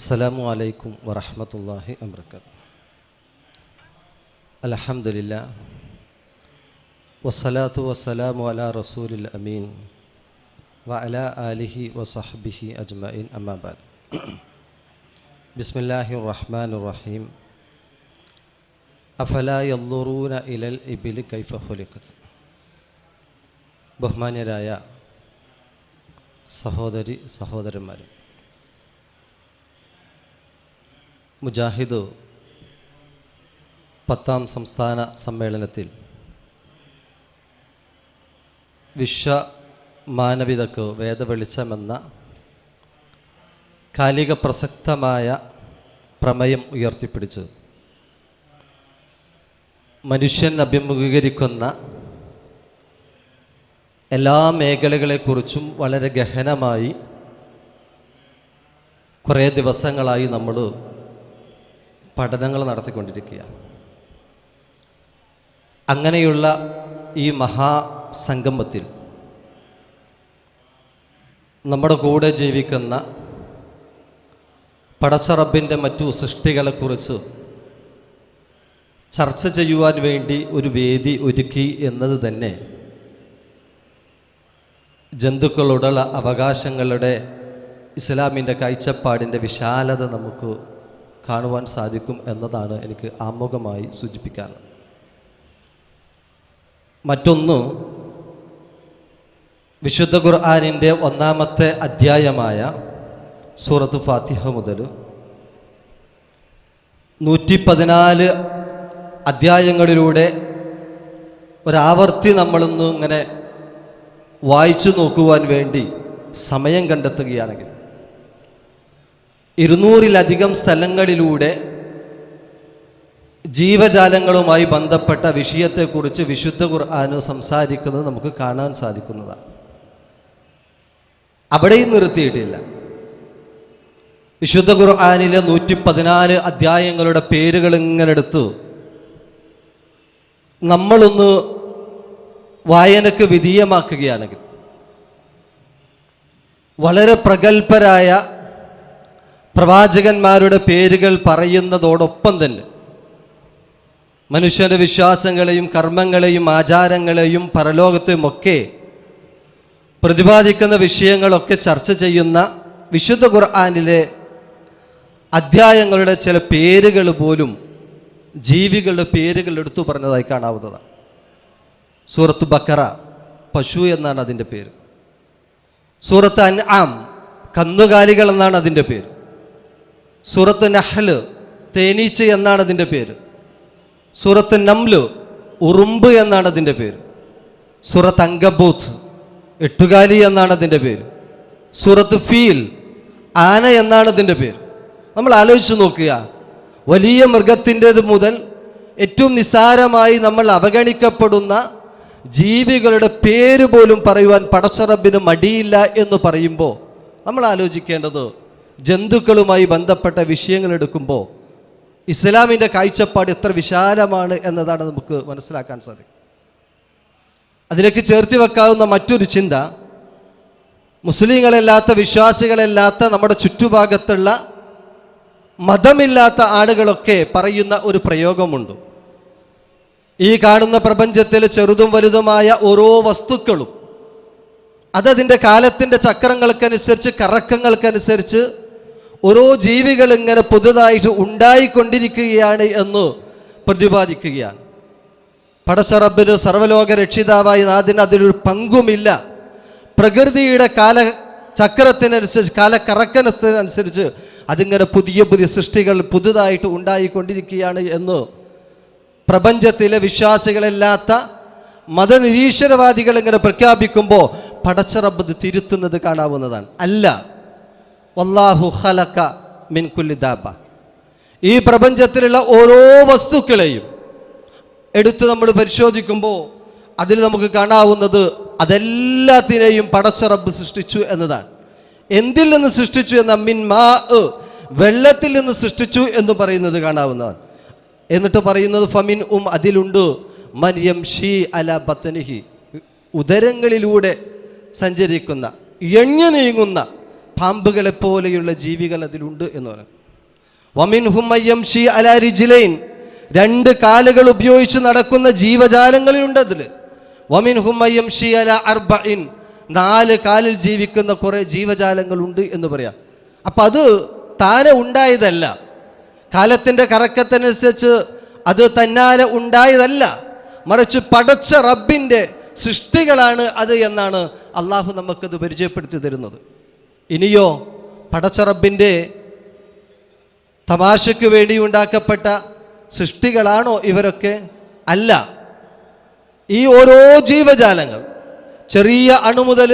അസ്സലാമു അലൈക്കും വറഹ്മത്തുള്ളാഹി വബറകാതുഹു. അൽഹംദുലില്ലാഹ് വസ്സലാത്തു വസ്സലാമു അലാ റസൂലിൽ അമീൻ വഅലാ ആലിഹി വസഹ്ബിഹി അജ്മഈൻ. അമ്മാ ബഅദ്. ബിസ്മില്ലാഹിർ റഹ്മാനിർ റഹീം. അഫലാ യൻദുറൂന ഇലൽ ഇബ്ലി കൈഫ ഖുലിഖത്. ബഹുമാന്യരായ സഹോദരന്മാരെ, മുജാഹിദ് 10ാം സംസ്ഥാന സമ്മേളനത്തിൽ വിശ്വമാനവികതയ്ക്ക് വേദവെളിച്ചമെന്ന കാലിക പ്രസക്തമായ പ്രമേയം ഉയർത്തിപ്പിടിച്ച് മനുഷ്യൻ അഭിമുഖീകരിക്കുന്ന എല്ലാ മേഖലകളെക്കുറിച്ചും വളരെ ഗഹനമായി കുറേ ദിവസങ്ങളായി നമ്മൾ പഠനങ്ങൾ നടത്തിക്കൊണ്ടിരിക്കുകയാണ്. അങ്ങനെയുള്ള ഈ മഹാസംഗമത്തിൽ നമ്മുടെ കൂടെ ജീവിക്കുന്ന പടച്ച റബ്ബിൻ്റെ മറ്റു സൃഷ്ടികളെക്കുറിച്ച് ചർച്ച ചെയ്യുവാൻ വേണ്ടി ഒരു വേദി ഒരുക്കി എന്നത് തന്നെ ജന്തുക്കളോടുള്ള അവകാശങ്ങളുടെ ഇസ്ലാമിൻ്റെ കാഴ്ചപ്പാടിൻ്റെ വിശാലത നമുക്ക് കാണുവാൻ സാധിക്കും എന്നതാണ് എനിക്ക് ആമുഖമായി സൂചിപ്പിക്കാനുള്ളത്. മറ്റൊന്ന്, വിശുദ്ധ ഖുർആനിൻ്റെ 1-ാമത്തെ അധ്യായമായ സൂറത്ത് ഫാത്തിഹ മുതൽ 114 അധ്യായങ്ങളിലൂടെ ഒരാവർത്തി നമ്മളൊന്ന് ഇങ്ങനെ വായിച്ചു നോക്കുവാൻ വേണ്ടി സമയം കണ്ടെത്തുകയാണെങ്കിൽ 200-ലധികം സ്ഥലങ്ങളിലൂടെ ജീവജാലങ്ങളുമായി ബന്ധപ്പെട്ട വിഷയത്തെക്കുറിച്ച് വിശുദ്ധ ഖുർആന് സംസാരിക്കുന്നത് നമുക്ക് കാണാൻ സാധിക്കുന്നതാണ്. അവിടെയും നിർത്തിയിട്ടില്ല. വിശുദ്ധ ഖുർആനിലെ 114 അധ്യായങ്ങളുടെ പേരുകൾ ഇങ്ങനെ എടുത്തു നമ്മളൊന്ന് വായനക്ക് വിധേയമാക്കുകയാണെങ്കിൽ വളരെ പ്രഗത്ഭരായ പ്രവാചകന്മാരുടെ പേരുകൾ പറയുന്നതോടൊപ്പം തന്നെ മനുഷ്യൻ്റെ വിശ്വാസങ്ങളെയും കർമ്മങ്ങളെയും ആചാരങ്ങളെയും പരലോകത്തെയുമൊക്കെ പ്രതിപാദിക്കുന്ന വിഷയങ്ങളൊക്കെ ചർച്ച ചെയ്യുന്ന വിശുദ്ധ ഖുർആനിലെ അധ്യായങ്ങളുടെ ചില പേരുകൾ പോലും ജീവികളുടെ പേരുകൾ എടുത്തു പറഞ്ഞതായി കാണാവുന്നതാണ്. സൂറത്ത് ബക്കറ പശു എന്നാണ് അതിൻ്റെ പേര്. സൂറത്ത് അൻആം കന്നുകാലികൾ എന്നാണ് അതിൻ്റെ പേര്. സൂറത്ത് നഹ്ല് തേനീച്ച എന്നാണ് അതിൻ്റെ പേര്. സൂറത്ത് നംല് ഉറുമ്പ് എന്നാണ് അതിൻ്റെ പേര്. സൂറത്ത് അങ്കബൂത്ത് എട്ടുകാലി എന്നാണ് അതിൻ്റെ പേര്. സൂറത്ത് ഫീൽ ആന എന്നാണ് അതിൻ്റെ പേര്. നമ്മൾ ആലോചിച്ച് നോക്കുക, വലിയ മൃഗത്തിൻ്റേത് മുതൽ ഏറ്റവും നിസ്സാരമായി നമ്മൾ അവഗണിക്കപ്പെടുന്ന ജീവികളുടെ പേര് പോലും പറയുവാൻ പടച്ച റബ്ബിന് മടിയില്ല എന്ന് പറയുമ്പോൾ നമ്മൾ ആലോചിക്കേണ്ടത് ജന്തുക്കളുമായി ബന്ധപ്പെട്ട വിഷയങ്ങൾ എടുക്കുമ്പോൾ ഇസ്ലാമിൻ്റെ കാഴ്ചപ്പാട് എത്ര വിശാലമാണ് എന്നതാണ് നമുക്ക് മനസ്സിലാക്കാൻ സാധിക്കും. അതിലേക്ക് ചേർത്തി വെക്കാവുന്ന മറ്റൊരു ചിന്ത, മുസ്ലിങ്ങളല്ലാത്ത വിശ്വാസികളല്ലാത്ത നമ്മുടെ ചുറ്റുഭാഗത്തുള്ള മതമില്ലാത്ത ആളുകളൊക്കെ പറയുന്ന ഒരു പ്രയോഗമുണ്ട്. ഈ കാണുന്ന പ്രപഞ്ചത്തിൽ ചെറുതും വലുതുമായ ഓരോ വസ്തുക്കളും അതതിൻ്റെ കാലത്തിൻ്റെ ചക്രങ്ങൾക്കനുസരിച്ച് കറക്കങ്ങൾക്കനുസരിച്ച് ഓരോ ജീവികൾ ഇങ്ങനെ പുതുതായിട്ട് ഉണ്ടായിക്കൊണ്ടിരിക്കുകയാണ് എന്ന് പ്രതിപാദിക്കുകയാണ്. പടച്ച റബ്ബിന് സർവ്വലോക രക്ഷിതാവായി നാഥന് അതിലൊരു പങ്കുമില്ല. പ്രകൃതിയുടെ കാലചക്രത്തിനനുസരിച്ച് കാലക്കറക്കത്തിനനുസരിച്ച് അതിങ്ങനെ പുതിയ പുതിയ സൃഷ്ടികൾ പുതുതായിട്ട് ഉണ്ടായിക്കൊണ്ടിരിക്കുകയാണ് എന്ന് പ്രപഞ്ചത്തിലെ വിശ്വാസികളല്ലാത്ത മതനിരീശ്വരവാദികൾ ഇങ്ങനെ പ്രഖ്യാപിക്കുമ്പോൾ പടച്ച റബ്ബ് തിരുത്തുന്നത് കാണാവുന്നതാണ്. അല്ല, വല്ലാഹു ഖലഖ മിൻ കുല്ലി ദാബ. ഈ പ്രപഞ്ചത്തിലുള്ള ഓരോ വസ്തുക്കളെയും എടുത്ത് നമ്മൾ പരിശോധിക്കുമ്പോൾ അതിൽ നമുക്ക് കാണാവുന്നത് അതെല്ലാത്തിനെയും പടച്ച റബ്ബ് സൃഷ്ടിച്ചു എന്നതാണ്. എന്തിൽ നിന്ന് സൃഷ്ടിച്ചു എന്ന മിൻ മാ, വെള്ളത്തിൽ നിന്ന് സൃഷ്ടിച്ചു എന്ന് പറയുന്നത് കാണാവുന്നതാണ്. എന്നിട്ട് പറയുന്നത് ഫമിൻ അതിലുണ്ട് മൻ യംശി അലാ ബത്നിഹി, ഉദരങ്ങളിലൂടെ സഞ്ചരിക്കുന്ന എഞ്ഞു നീങ്ങുന്ന പാമ്പുകളെ പോലെയുള്ള ജീവികൾ അതിലുണ്ട് എന്ന് പറയും. വമിൻഹും മയ്യംശി അലാ റിജ്ലൈൻ, 2 കാലുകൾ ഉപയോഗിച്ച് നടക്കുന്ന ജീവജാലങ്ങളുണ്ട് അതിൽ. വമിൻഹും മയ്യംശി അലാ അർബഇൻ, 4 കാലിൽ ജീവിക്കുന്ന കുറേ ജീവജാലങ്ങളുണ്ട് എന്ന് പറയാം. അപ്പം അത് താനെ ഉണ്ടായതല്ല, കാലത്തിൻ്റെ കറക്കത്തിനനുസരിച്ച് അത് തന്നാലെ ഉണ്ടായതല്ല, മറിച്ച് പടച്ച റബ്ബിൻ്റെ സൃഷ്ടികളാണ് അത് എന്നാണ് അള്ളാഹു നമുക്കത് പരിചയപ്പെടുത്തി തരുന്നത്. ഇനിയോ പടച്ച റബ്ബിൻ്റെ തമാശയ്ക്ക് വേണ്ടി ഉണ്ടാക്കപ്പെട്ട സൃഷ്ടികളാണോ ഇവരൊക്കെ? അല്ല. ഈ ഓരോ ജീവജാലങ്ങൾ, ചെറിയ അണു മുതൽ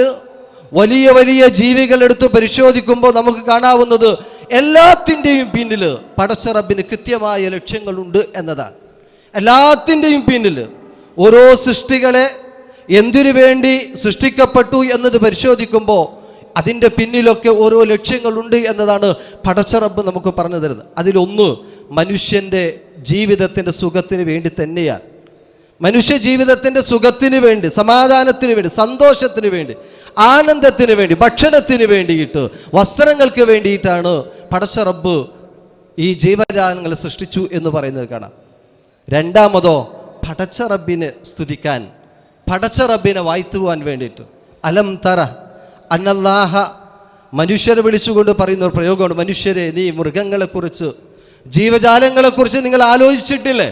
വലിയ വലിയ ജീവികൾ എടുത്ത് പരിശോധിക്കുമ്പോൾ നമുക്ക് കാണാവുന്നത് എല്ലാത്തിൻ്റെയും പിന്നിൽ പടച്ച റബ്ബിന് കൃത്യമായ ലക്ഷ്യങ്ങളുണ്ട് എന്നതാണ്. എല്ലാത്തിൻ്റെയും പിന്നിൽ ഓരോ സൃഷ്ടികളെ എന്തിനു വേണ്ടി സൃഷ്ടിക്കപ്പെട്ടു എന്നത് പരിശോധിക്കുമ്പോൾ അതിൻ്റെ പിന്നിലൊക്കെ ഓരോ ലക്ഷ്യങ്ങളുണ്ട് എന്നതാണ് പടച്ച റബ്ബ് നമുക്ക് പറഞ്ഞു തരുന്നത്. അതിലൊന്ന് മനുഷ്യൻ്റെ ജീവിതത്തിൻ്റെ സുഖത്തിന് വേണ്ടി തന്നെയാണ്. മനുഷ്യ ജീവിതത്തിൻ്റെ സുഖത്തിന് വേണ്ടി, സമാധാനത്തിന് വേണ്ടി, സന്തോഷത്തിന് വേണ്ടി, ആനന്ദത്തിന് വേണ്ടി, ഭക്ഷണത്തിന് വേണ്ടിയിട്ട്, വസ്ത്രങ്ങൾക്ക് വേണ്ടിയിട്ടാണ് പടച്ച റബ്ബ് ഈ ജീവജാലങ്ങളെ സൃഷ്ടിച്ചു എന്ന് പറയുന്നത് കാണാം. രണ്ടാമതോ പടച്ച റബ്ബിനെ സ്തുതിക്കാൻ, പടച്ച റബ്ബിനെ വാഴ്ത്തുവാൻ വേണ്ടിയിട്ട്. അലം തറ അന്നല്ലാഹ, മനുഷ്യരെ വിളിച്ചുകൊണ്ട് പറയുന്ന ഒരു പ്രയോഗമാണ്. മനുഷ്യരെ, നീ മൃഗങ്ങളെക്കുറിച്ച്, ജീവജാലങ്ങളെക്കുറിച്ച് നിങ്ങൾ ആലോചിച്ചിട്ടില്ലേ?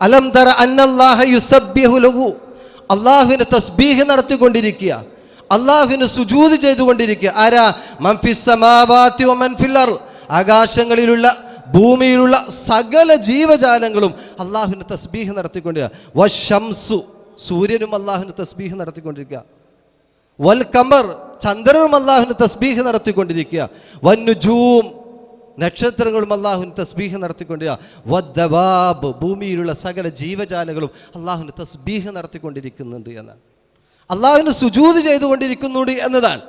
അലം തറ അന്നല്ലാഹ യുസബ്ബിഹു ലഹു, അള്ളാഹുവിന് തസ്ബീഹ് നടത്തിക്കൊണ്ടിരിക്കുക, അള്ളാഹുവിന് സുജൂദ് ചെയ്തുകൊണ്ടിരിക്കുക. ആരാ? മൻ ഫിസ് സമാവാതി വമൻ ഫിൽ അർദ്, ആകാശങ്ങളിലുള്ള ഭൂമിയിലുള്ള സകല ജീവജാലങ്ങളും അള്ളാഹുവിന് തസ്ബീഹ് നടത്തിക്കൊണ്ടിരിക്കുക. വശംസു, സൂര്യനും അള്ളാഹുവിന് തസ്ബീഹ് നടത്തിക്കൊണ്ടിരിക്കുക. വൽ ഖമർ, ചന്ദ്രനും അള്ളാഹുവിന് തസ്ബീഹ് നടത്തിക്കൊണ്ടിരിക്കുക. വന്നുജൂം, നക്ഷത്രങ്ങളും അള്ളാഹുവിന് തസ്ബീഹ് നടത്തിക്കൊണ്ടിരിക്കുക. വദ്ദവാബ്, ഭൂമിയിലുള്ള സകല ജീവജാലങ്ങളും അള്ളാഹുവിന് തസ്ബീഹ് നടത്തിക്കൊണ്ടിരിക്കുന്നുണ്ട് എന്നാണ്. അള്ളാഹുവിന് സുജൂദ് ചെയ്തുകൊണ്ടിരിക്കുന്നുണ്ട് എന്നതാണ്.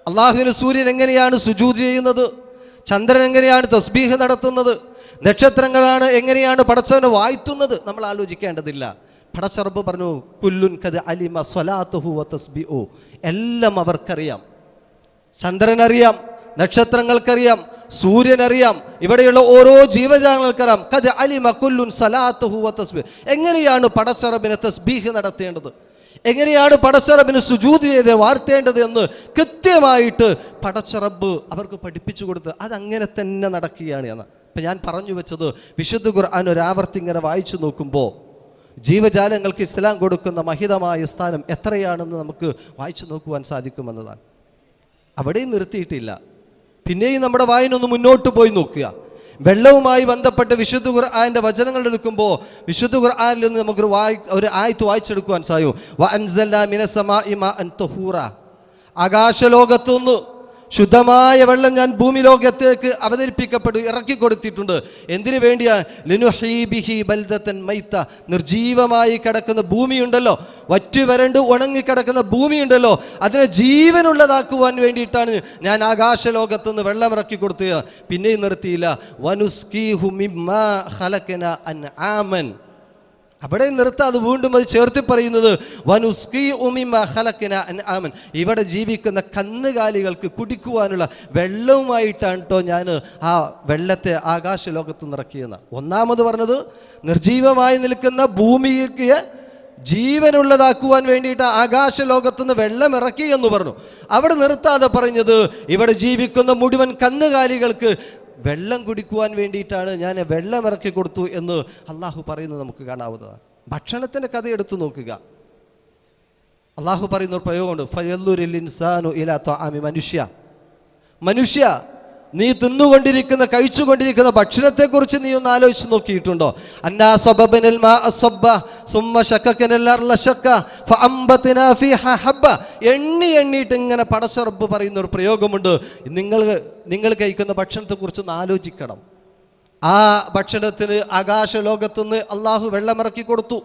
അള്ളാഹുവിന് സൂര്യൻ എങ്ങനെയാണ് സുജൂദ് ചെയ്യുന്നത്? ചന്ദ്രൻ എങ്ങനെയാണ് തസ്ബീഹ് നടത്തുന്നത്? നക്ഷത്രങ്ങളാണ് എങ്ങനെയാണ് പടച്ചവനെ വാഴ്ത്തുന്നത്? നമ്മൾ ആലോചിക്കേണ്ടതില്ല. പടച്ച റബ്ബ് പറഞ്ഞു, കുല്ലുൻ ഖദ് അലിമ സ്വലാത്തുഹു വ തസ്ബീഹു, എല്ലാം അവർക്കറിയാം. ചന്ദ്രനറിയാം, നക്ഷത്രങ്ങൾക്കറിയാം, സൂര്യനറിയാം, ഇവിടെയുള്ള ഓരോ ജീവജാലങ്ങൾക്കറിയാം. ഖദ് അലിമ കുല്ലുൻ സ്വലാത്തുഹു വ തസ്ബീഹ്, എങ്ങനെയാണ് പടച്ച റബ്ബിനെ തസ്ബീഹ് നടത്തേണ്ടത്, എങ്ങനെയാണ് പടച്ച റബ്ബിന് സുജൂദ് ചെയ്ത് വാഴ്ത്തേണ്ടത് എന്ന് കൃത്യമായിട്ട് പടച്ച റബ്ബ് അവർക്ക് പഠിപ്പിച്ചു കൊടുത്ത് അതങ്ങനെ തന്നെ നടക്കുകയാണ് എന്ന്. ഇപ്പം ഞാൻ പറഞ്ഞു വെച്ചത്, വിശുദ്ധ ഖുർആൻ ഒരാവർത്തി ഇങ്ങനെ വായിച്ചു നോക്കുമ്പോൾ ജീവജാലങ്ങൾക്ക് ഇസ്ലാം കൊടുക്കുന്ന മഹിതമായ സ്ഥാനം എത്രയാണെന്ന് നമുക്ക് വായിച്ചു നോക്കുവാൻ സാധിക്കുമെന്നതാണ്. അവിടെയും നിർത്തിയിട്ടില്ല. പിന്നെയും നമ്മുടെ വായനൊന്ന് മുന്നോട്ട് പോയി നോക്കുക. വെള്ളവുമായി ബന്ധപ്പെട്ട് വിശുദ്ധ ഖുർആന്റെ വചനങ്ങൾ എടുക്കുമ്പോൾ വിശുദ്ധ ഖുർആനിൽ നിന്ന് നമുക്കൊരു ഒരു ആയത്ത് വായിച്ചെടുക്കുവാൻ സാധിക്കും. വഅൻസൽനാ മിനസ്സമാഇ മാഅൻ തഹൂറ, ആകാശലോകത്തുനിന്ന് ശുദ്ധമായ വെള്ളം ഞാൻ ഭൂമി ലോകത്തേക്ക് അവതരിപ്പിക്കപ്പെട്ടു, ഇറക്കി കൊടുത്തിട്ടുണ്ട്. എന്തിനു വേണ്ടിയാ? ലിനുഹീ ബിഹി ബൽദതൻ മൈത, നിർജീവമായി കിടക്കുന്ന ഭൂമിയുണ്ടല്ലോ, വറ്റുവരണ്ട് ഉണങ്ങിക്കിടക്കുന്ന ഭൂമിയുണ്ടല്ലോ, അതിനെ ജീവനുള്ളതാക്കുവാൻ വേണ്ടിയിട്ടാണ് ഞാൻ ആകാശലോകത്തുനിന്ന് വെള്ളം ഇറക്കി കൊടുത്തത്. പിന്നെയും നിർത്തിയില്ല. വനുസ്കീഹു മിമ്മാ ഖലഖനാ അൻആമൻ, അവിടെ നിർത്താതെ വീണ്ടും അത് ചേർത്തി പറയുന്നത് വനുസ്കീഉ മിമ്മാ ഖലഖനാ അൻആമൻ, ഇവിടെ ജീവിക്കുന്ന കന്നുകാലികൾക്ക് കുടിക്കുവാനുള്ള വെള്ളവുമായിട്ടാണ് കേട്ടോ ഞാൻ ആ വെള്ളത്തെ ആകാശലോകത്ത് നിറക്കിയെന്ന്. ഒന്നാമത് പറഞ്ഞത് നിർജീവമായി നിൽക്കുന്ന ഭൂമിക്ക് ജീവനുള്ളതാക്കുവാൻ വേണ്ടിയിട്ട് ആകാശലോകത്തുനിന്ന് വെള്ളം ഇറക്കി എന്ന് പറഞ്ഞു. അവിടെ നിർത്താതെ പറഞ്ഞത് ഇവിടെ ജീവിക്കുന്ന മുഴുവൻ കന്നുകാലികൾക്ക് വെള്ളം കുടിക്കുവാൻ വേണ്ടിയിട്ടാണ് ഞാൻ വെള്ളം ഇറക്കി കൊടുത്തു എന്ന് അള്ളാഹു പറയുന്നത് നമുക്ക് കാണാവുന്നതാണ്. ഭക്ഷണത്തിൻ്റെ കഥ എടുത്തു നോക്കുക. അള്ളാഹു പറയുന്ന ഒരു പ്രയോഗമുണ്ട്, ഫയല്ലുരിൽ ഇൻസാനു ഇലാ ത്വആമി, മനുഷ്യ നീ തിന്നുകൊണ്ടിരിക്കുന്ന കഴിച്ചുകൊണ്ടിരിക്കുന്ന ഭക്ഷണത്തെക്കുറിച്ച് നീ ഒന്ന് ആലോചിച്ച് നോക്കിയിട്ടുണ്ടോ? അന്നാ സബബനൽ മാഅ സബ്ബ സുമ്മ ശക്കകനൽ അർള ശക്ക ഫഅംബത്നാ ഫീഹാ ഹബ്ബ. എണ്ണിയിട്ട് ഇങ്ങനെ പടച്ച റബ്ബ് പറയുന്ന ഒരു പ്രയോഗമുണ്ട്. നിങ്ങൾ കഴിക്കുന്ന ഭക്ഷണത്തെക്കുറിച്ചൊന്ന് ആലോചിക്കണം. ആ ഭക്ഷണത്തിന് ആകാശലോകത്തുനിന്ന് അള്ളാഹു വെള്ളമിറക്കി കൊടുത്തു.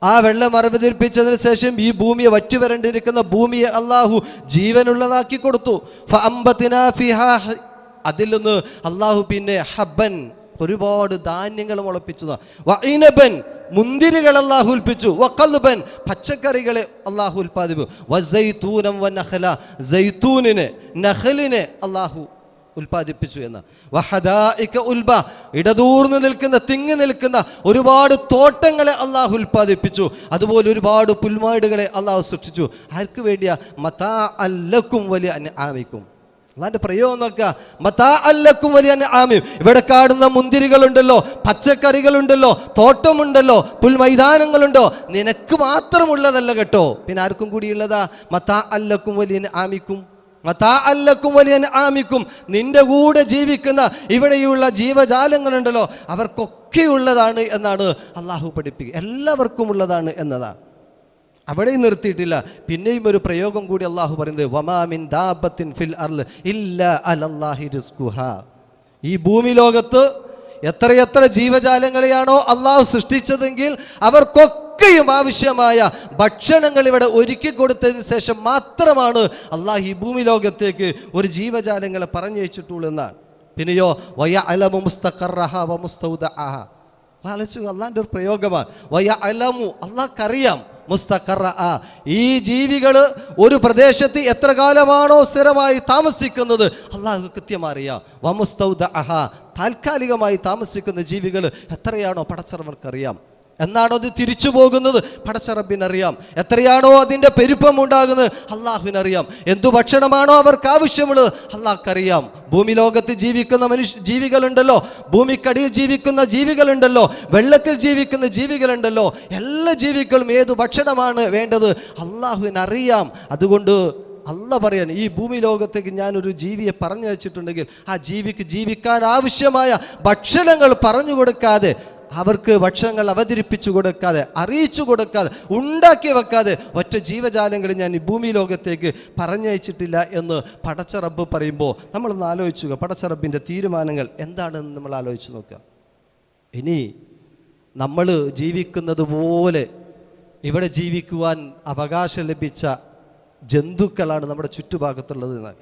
ആ വെള്ളം അവതരിപ്പിച്ചതിന് ശേഷം ഈ ഭൂമിയെ വറ്റുവരണ്ടിരിക്കുന്ന ഭൂമിയെ അള്ളാഹു ജീവനുള്ളതാക്കി കൊടുത്തു. ഫഅംബത്നാ ഫീഹാ, അതിൽ നിന്ന് അള്ളാഹു പിന്നെ ഹബ്ബൻ, ഒരുപാട് ധാന്യങ്ങൾ മുളപ്പിച്ചു. വഇനബൻ, മുന്തിരികൾ അള്ളാഹു ഉൽപ്പിച്ചു. വഖൽബൻ, പച്ചക്കറികളെ അള്ളാഹു ഉൽപ്പാദിപ്പിച്ചു. വസൈതൂനം വനഖല, സൈതൂനിനെ നഖലിനെ അള്ളാഹു ഉൽപ്പാദിപ്പിച്ചു എന്ന്. വഹദായിക ഉൽബ, ഇടതൂർന്ന് നിൽക്കുന്ന തിങ്ങി നിൽക്കുന്ന ഒരുപാട് തോട്ടങ്ങളെ അള്ളാഹു ഉൽപ്പാദിപ്പിച്ചു. അതുപോലെ ഒരുപാട് പുൽമാടുകളെ അള്ളാഹു സൃഷ്ടിച്ചു. ആർക്ക് വേണ്ടിയാ? മതാഅൻ ലക്കും വലിയ അൻആമിക്കും. അല്ലാണ്ട് പ്രയോഗം നോക്കുക. മതാഅൻ ലക്കും വലിയ അൻആമിം. ഇവിടെ കാണുന്ന മുന്തിരികളുണ്ടല്ലോ, പച്ചക്കറികളുണ്ടല്ലോ, തോട്ടമുണ്ടല്ലോ, പുൽമൈതാനങ്ങളുണ്ടോ, നിനക്ക് മാത്രമുള്ളതല്ല കേട്ടോ, പിന്നെ ആർക്കും കൂടിയുള്ളതാ. മതാഅൻ ലക്കും വലിയ അൻആമിക്കും, മതാഅൻ ലക്കും വലിയ അൻആമിക്കും. നിന്റെ കൂടെ ജീവിക്കുന്ന ഇവിടെയുള്ള ജീവജാലങ്ങളുണ്ടല്ലോ, അവർക്കൊക്കെയുള്ളതാണ് എന്നാണ് അള്ളാഹു പഠിപ്പിക്കുക. എല്ലാവർക്കും ഉള്ളതാണ് എന്നതാണ്. അവിടെ നിർത്തിയിട്ടില്ല, പിന്നെയും ഒരു പ്രയോഗം കൂടി അള്ളാഹു പറയുന്നത്, വമാ മിൻ ദാബത്തിൻ ഫിൽ അർള് ഇല്ലാ അലല്ലാഹി റിസ്ഖുഹാ. ഈ ഭൂമി ലോകത്ത് എത്രയെത്ര ജീവജാലങ്ങളെയാണോ അള്ളാഹു സൃഷ്ടിച്ചതെങ്കിൽ അവർക്കൊക്കെയും ആവശ്യമായ ഭക്ഷണങ്ങൾ ഇവിടെ ഒരുക്കി കൊടുത്തതിന് ശേഷം മാത്രമാണ് അള്ളാഹു ഈ ഭൂമി ലോകത്തേക്ക് ഒരു ജീവജാലങ്ങളെ പറഞ്ഞയച്ചിട്ടുള്ളൂ എന്നാണ്. പിന്നെയോ വയഅലമു മുസ്തഖറഹ വമുസ്തൗദഅഹ. അള്ളാഹിൻ്റെ ഒരു പ്രയോഗമാണ്. വയഅലമു, അള്ളാഹ്ക്കറിയാം. മുസ്തഖറഅ, ഈ ജീവികൾ ഒരു പ്രദേശത്ത് എത്ര കാലമാണോ സ്ഥിരമായി താമസിക്കുന്നത് അള്ളാഹു കൃത്യമായി അറിയാം. വമുസ്തൗദഅഹ, താൽക്കാലികമായി താമസിക്കുന്ന ജീവികൾ എത്രയാണോ പടച്ചറവർക്കറിയാം. എന്നാണോ അത് തിരിച്ചു പോകുന്നത് പടച്ചറബിനറിയാം. എത്രയാണോ അതിൻ്റെ പെരുപ്പമുണ്ടാകുന്നത് അള്ളാഹുവിനറിയാം. എന്തു ഭക്ഷണമാണോ അവർക്ക് ആവശ്യമുള്ളത് അള്ളാഹ്ക്കറിയാം. ഭൂമി ലോകത്ത് ജീവിക്കുന്ന ജീവികളുണ്ടല്ലോ, ഭൂമിക്കടിയിൽ ജീവിക്കുന്ന ജീവികളുണ്ടല്ലോ, വെള്ളത്തിൽ ജീവിക്കുന്ന ജീവികളുണ്ടല്ലോ, എല്ലാ ജീവികളും ഏതു ഭക്ഷണമാണ് വേണ്ടത് അള്ളാഹുവിനറിയാം. അതുകൊണ്ട് അള്ളാഹ് പറയാൻ, ഈ ഭൂമി ലോകത്തേക്ക് ഞാനൊരു ജീവിയെ പറഞ്ഞു വെച്ചിട്ടുണ്ടെങ്കിൽ ആ ജീവിക്ക് ജീവിക്കാൻ ആവശ്യമായ ഭക്ഷണങ്ങൾ പറഞ്ഞു കൊടുക്കാതെ, അവർക്ക് ഭക്ഷണങ്ങൾ അവതരിപ്പിച്ചു കൊടുക്കാതെ, അറിയിച്ചു കൊടുക്കാതെ, ഉണ്ടാക്കി വെക്കാതെ ഒറ്റ ജീവജാലങ്ങൾ ഞാൻ ഈ ഭൂമി ലോകത്തേക്ക് പറഞ്ഞയച്ചിട്ടില്ല എന്ന് പടച്ച റബ്ബ് പറയുമ്പോൾ നമ്മളൊന്ന് ആലോചിക്കുക. പടച്ച റബ്ബിൻ്റെ തീരുമാനങ്ങൾ എന്താണെന്ന് നമ്മൾ ആലോചിച്ച് നോക്കുക. ഇനി നമ്മൾ ജീവിക്കുന്നത് പോലെ ഇവിടെ ജീവിക്കുവാൻ അവകാശം ലഭിച്ച ജന്തുക്കളാണ് നമ്മുടെ ചുറ്റുഭാഗത്തുള്ളത് എന്നാണ്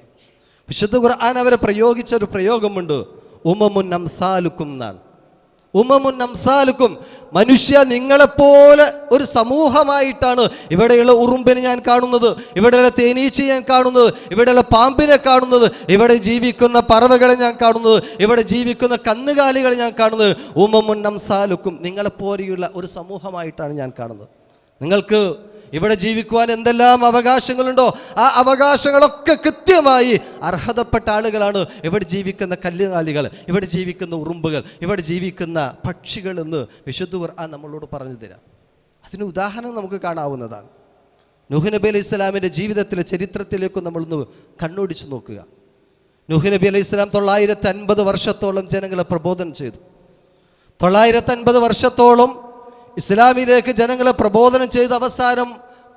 വിശുദ്ധ ഖുർആൻ അവരെ പ്രയോഗിച്ച ഒരു പ്രയോഗമുണ്ട്. ഉമമുൻ അംസാലുക്കും എന്നാണ്. ഉമമുൻ അംസാലുക്കും, മനുഷ്യ നിങ്ങളെപ്പോലെ ഒരു സമൂഹമായിട്ടാണ് ഇവിടെയുള്ള ഉറുമ്പിനെ ഞാൻ കാണുന്നത്, ഇവിടെയുള്ള തേനീച്ചയെ ഞാൻ കാണുന്നത്, ഇവിടെയുള്ള പാമ്പിനെ കാണുന്നത്, ഇവിടെ ജീവിക്കുന്ന പറവകളെ ഞാൻ കാണുന്നത്, ഇവിടെ ജീവിക്കുന്ന കന്നുകാലികളെ ഞാൻ കാണുന്നത്. ഉമമുൻ അംസാലുക്കും, നിങ്ങളെപ്പോലെയുള്ള ഒരു സമൂഹമായിട്ടാണ് ഞാൻ കാണുന്നത്. നിങ്ങൾക്ക് ഇവിടെ ജീവിക്കുവാൻ എന്തെല്ലാം അവകാശങ്ങളുണ്ടോ ആ അവകാശങ്ങളൊക്കെ കൃത്യമായി അർഹതപ്പെട്ട ആളുകളാണ് ഇവിടെ ജീവിക്കുന്ന കല്ലുകാലികൾ, ഇവിടെ ജീവിക്കുന്ന ഉറുമ്പുകൾ, ഇവിടെ ജീവിക്കുന്ന പക്ഷികൾ എന്ന് വിശുദ്ധ ഖുർആൻ നമ്മളോട് പറഞ്ഞു തരാം. അതിന് ഉദാഹരണം നമുക്ക് കാണാവുന്നതാണ്. നൂഹ് നബി അലൈഹി സ്വലാമിൻ്റെ ജീവിതത്തിലെ ചരിത്രത്തിലേക്ക് നമ്മളൊന്ന് കണ്ണോടിച്ച് നോക്കുക. നൂഹ് നബി അലൈഹി സ്വലാം 950 വർഷത്തോളം ജനങ്ങളെ പ്രബോധനം ചെയ്തു. 950 വർഷത്തോളം ഇസ്ലാമിലേക്ക് ജനങ്ങളെ പ്രബോധനം ചെയ്ത് അവസാനം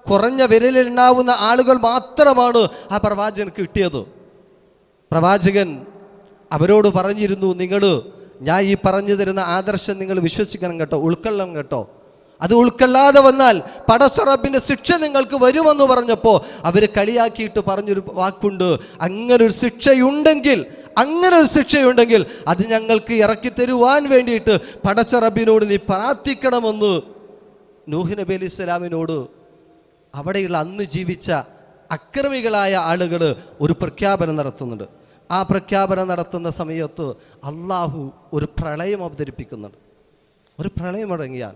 കുറഞ്ഞ വിരലിലുണ്ടാവുന്ന ആളുകൾ മാത്രമാണ് ആ പ്രവാചകന് കിട്ടിയത്. പ്രവാചകൻ അവരോട് പറഞ്ഞിരുന്നു, ഞാൻ ഈ പറഞ്ഞു തരുന്ന ആദർശം നിങ്ങൾ വിശ്വസിക്കണം കേട്ടോ, ഉൾക്കൊള്ളണം കേട്ടോ. അത് ഉൾക്കൊള്ളാതെ വന്നാൽ പടച്ച റബ്ബിൻ്റെ ശിക്ഷ നിങ്ങൾക്ക് വരുമെന്ന് പറഞ്ഞപ്പോൾ അവർ കളിയാക്കിയിട്ട് പറഞ്ഞൊരു വാക്കുണ്ട്, അങ്ങനെ ഒരു ശിക്ഷയുണ്ടെങ്കിൽ അത് ഞങ്ങൾക്ക് ഇറക്കി തരുവാൻ വേണ്ടിയിട്ട് പടച്ച റബ്ബിനോട് നീ പ്രാർത്ഥിക്കണമെന്ന് നൂഹ് നബി അലൈഹി സ്വലാമിനോട് അവിടെയുള്ള അന്ന് ജീവിച്ച അക്രമികളായ ആളുകൾ ഒരു പ്രഖ്യാപനം നടത്തുന്നുണ്ട്. ആ പ്രഖ്യാപനം നടത്തുന്ന സമയത്ത് അള്ളാഹു ഒരു പ്രളയം അവതരിപ്പിക്കുന്നുണ്ട്. ഒരു പ്രളയം അടങ്ങിയാൽ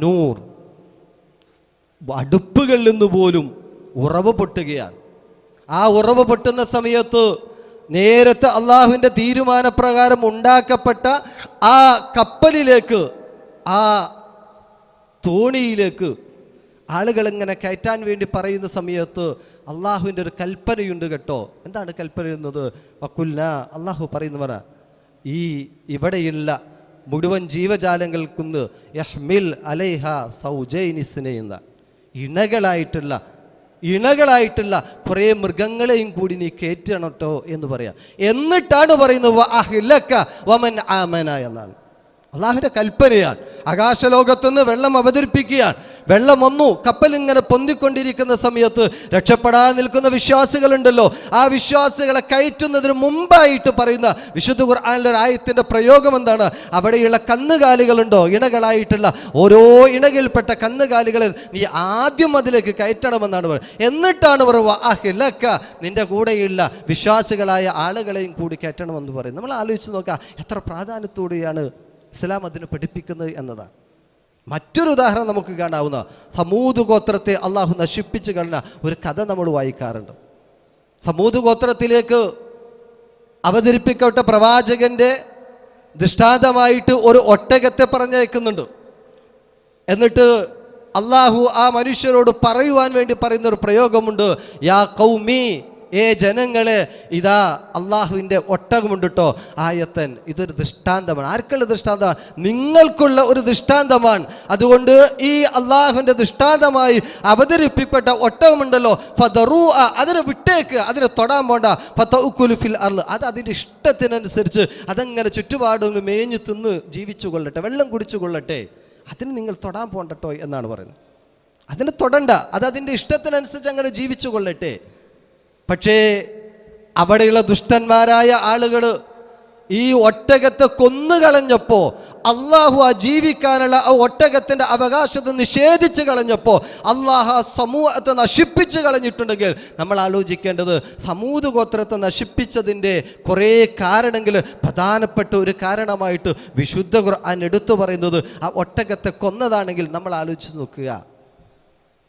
നൂർ, അടുപ്പുകളിൽ നിന്ന് പോലും ഉറവ് പൊട്ടുകയാണ്. ആ ഉറവ് പൊട്ടുന്ന സമയത്ത് നേരത്തെ അള്ളാഹുവിൻ്റെ തീരുമാനപ്രകാരം ഉണ്ടാക്കപ്പെട്ട ആ കപ്പലിലേക്ക്, ആ തോണിയിലേക്ക് ആളുകളിങ്ങനെ കയറ്റാൻ വേണ്ടി പറയുന്ന സമയത്ത് അള്ളാഹുവിൻ്റെ ഒരു കൽപ്പനയുണ്ട് കേട്ടോ. എന്താണ് കൽപ്പന എന്നത്? വക്കുൽന, അള്ളാഹു പറയുന്നവരാ, ഈ ഇവിടെയുള്ള മുഴുവൻ ജീവജാലങ്ങൾക്കുന്ന് യഹ്മിൽ അലൈഹ സൗജൈനിസ്നെയുന്ന ഇണകളായിട്ടുള്ള കുറേ മൃഗങ്ങളെയും കൂടി നീ കയറ്റണം കേട്ടോ എന്ന് പറയാം. എന്നിട്ടാണ് പറയുന്നത് വഅഹ്ലക വമൻ ആമന എന്നാണ്. അള്ളാഹുവിൻ്റെ കൽപ്പനയാണ്. ആകാശലോകത്തുനിന്ന് വെള്ളം അവതരിപ്പിക്കുകയാണ്. വെള്ളം വന്നു, കപ്പൽ ഇങ്ങനെ പൊന്തിക്കൊണ്ടിരിക്കുന്ന സമയത്ത് രക്ഷപ്പെടാൻ നിൽക്കുന്ന വിശ്വാസികളുണ്ടല്ലോ, ആ വിശ്വാസികളെ കയറ്റുന്നതിന് മുമ്പായിട്ട് പറയുന്ന വിശുദ്ധ ഖുർആനിലെ ഒരു ആയത്തിന്റെ പ്രയോഗം എന്താണ്? അവിടെയുള്ള കന്നുകാലികളുണ്ടോ, ഇണകളായിട്ടുള്ള ഓരോ ഇണകളിൽപ്പെട്ട കന്നുകാലികളെ നീ ആദ്യം അതിലേക്ക് കയറ്റണമെന്നാണ് പറയുന്നത്. എന്നിട്ടാണ് പറയുക നിന്റെ കൂടെയുള്ള വിശ്വാസികളായ ആളുകളെയും കൂടി കയറ്റണമെന്ന് പറയും. നമ്മൾ ആലോചിച്ച് നോക്കുക, എത്ര പ്രാധാന്യത്തോടെയാണ് ഇസ്ലാം അതിന് പഠിപ്പിക്കുന്നത് എന്നതാണ്. മറ്റൊരു ഉദാഹരണം നമുക്ക് കാണാവുന്ന സമൂദ് ഗോത്രത്തെ അള്ളാഹു നശിപ്പിച്ചു കളഞ്ഞ ഒരു കഥ നമ്മൾ വായിക്കാറുണ്ട്. സമൂദ് ഗോത്രത്തിലേക്ക് അവതരിപ്പിക്കപ്പെട്ട പ്രവാചകന്റെ ദൃഷ്ടാന്തമായിട്ട് ഒരു ഒട്ടകത്തെ പറഞ്ഞയക്കുന്നുണ്ട്. എന്നിട്ട് അള്ളാഹു ആ മനുഷ്യരോട് പറയുവാൻ വേണ്ടി പറയുന്ന ഒരു പ്രയോഗമുണ്ട്. യാ ഖൗമി, ജനങ്ങളെ, ഇതാ അള്ളാഹുവിൻ്റെ ഒട്ടകമുണ്ട് കേട്ടോ. ആയത്തൻ, ഇതൊരു ദൃഷ്ടാന്തമാണ്. ആർക്കുള്ള ദൃഷ്ടാന്തമാണ്? നിങ്ങൾക്കുള്ള ഒരു ദൃഷ്ടാന്തമാണ്. അതുകൊണ്ട് ഈ അള്ളാഹുവിൻ്റെ ദൃഷ്ടാന്തമായി അവതരിപ്പിക്കപ്പെട്ട ഒട്ടകമുണ്ടല്ലോ, ഫദറൂ, അതിനെ വിട്ടേക്ക്, അതിനെ തൊടാൻ പോണ്ട. ഫതഉകുലു ഫിൽ അർള്, അത് അതിൻ്റെ ഇഷ്ടത്തിനനുസരിച്ച് അതങ്ങനെ ചുറ്റുപാടൊന്ന് മേഞ്ഞു തിന്ന് ജീവിച്ചു കൊള്ളട്ടെ, വെള്ളം കുടിച്ചു കൊള്ളട്ടെ, അതിന് നിങ്ങൾ തൊടാൻ പോണ്ടട്ടോ എന്നാണ് പറയുന്നത്. അതിന് തൊടണ്ട, അത് അതിൻ്റെ ഇഷ്ടത്തിനനുസരിച്ച് അങ്ങനെ ജീവിച്ചു കൊള്ളട്ടെ. പക്ഷേ അവിടെയുള്ള ദുഷ്ടന്മാരായ ആളുകൾ ഈ ഒട്ടകത്തെ കൊന്നുകളഞ്ഞപ്പോൾ, അള്ളാഹു ആ ജീവിക്കാനുള്ള ആ ഒട്ടകത്തിൻ്റെ അവകാശത്തെ നിഷേധിച്ച് കളഞ്ഞപ്പോൾ, അള്ളാഹു ആ സമൂഹത്തെ നശിപ്പിച്ച് കളഞ്ഞിട്ടുണ്ടെങ്കിൽ നമ്മൾ ആലോചിക്കേണ്ടത്, സമൂദ് ഗോത്രത്തെ നശിപ്പിച്ചതിൻ്റെ കുറേ കാരണങ്ങൾ പ്രധാനപ്പെട്ട ഒരു കാരണമായിട്ട് വിശുദ്ധ ഖുർആൻ എടുത്തു പറയുന്നത് ആ ഒട്ടകത്തെ കൊന്നതാണെങ്കിൽ നമ്മൾ ആലോചിച്ച് നോക്കുക.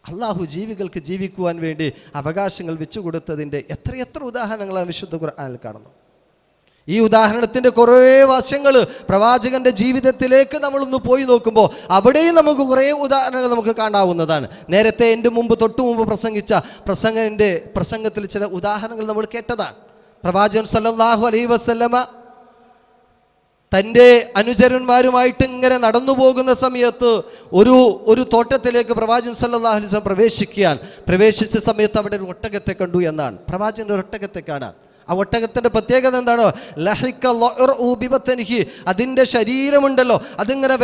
അള്ളാഹു ജീവികൾക്ക് ജീവിക്കുവാൻ വേണ്ടി അവകാശങ്ങൾ വെച്ചു കൊടുത്തതിൻ്റെ എത്രയെത്ര ഉദാഹരണങ്ങളാണ് വിശുദ്ധ ഖുർആനിൽ കാണുന്നത്. ഈ ഉദാഹരണത്തിൻ്റെ കുറേ വശങ്ങൾ പ്രവാചകന്റെ ജീവിതത്തിലേക്ക് നമ്മളൊന്ന് പോയി നോക്കുമ്പോൾ അവിടെയും നമുക്ക് കുറേ ഉദാഹരണങ്ങൾ നമുക്ക് കാണാവുന്നതാണ്. നേരത്തെ തൊട്ടു മുമ്പ് പ്രസംഗിച്ച പ്രസംഗത്തിൽ ചില ഉദാഹരണങ്ങൾ നമ്മൾ കേട്ടതാണ്. പ്രവാചകൻ സല്ലല്ലാഹു അലൈഹി വസല്ലമ തൻ്റെ അനുചരന്മാരുമായിട്ട് ഇങ്ങനെ നടന്നു പോകുന്ന സമയത്ത് ഒരു തോട്ടത്തിലേക്ക് പ്രവാചകൻ സല്ലല്ലാഹു അലൈഹി വസല്ലം പ്രവേശിച്ച സമയത്ത് അവിടെ ഒരു ഒട്ടകത്തെ കണ്ടു എന്നാണ്. പ്രവാചകൻ്റെ ഒരു ഒട്ടകത്തെ കാണാൻ. ആ ഒട്ടകത്തിൻ്റെ പ്രത്യേകത എന്താണോ? അതിൻ്റെ ശരീരമുണ്ടല്ലോ, അതിങ്ങനെ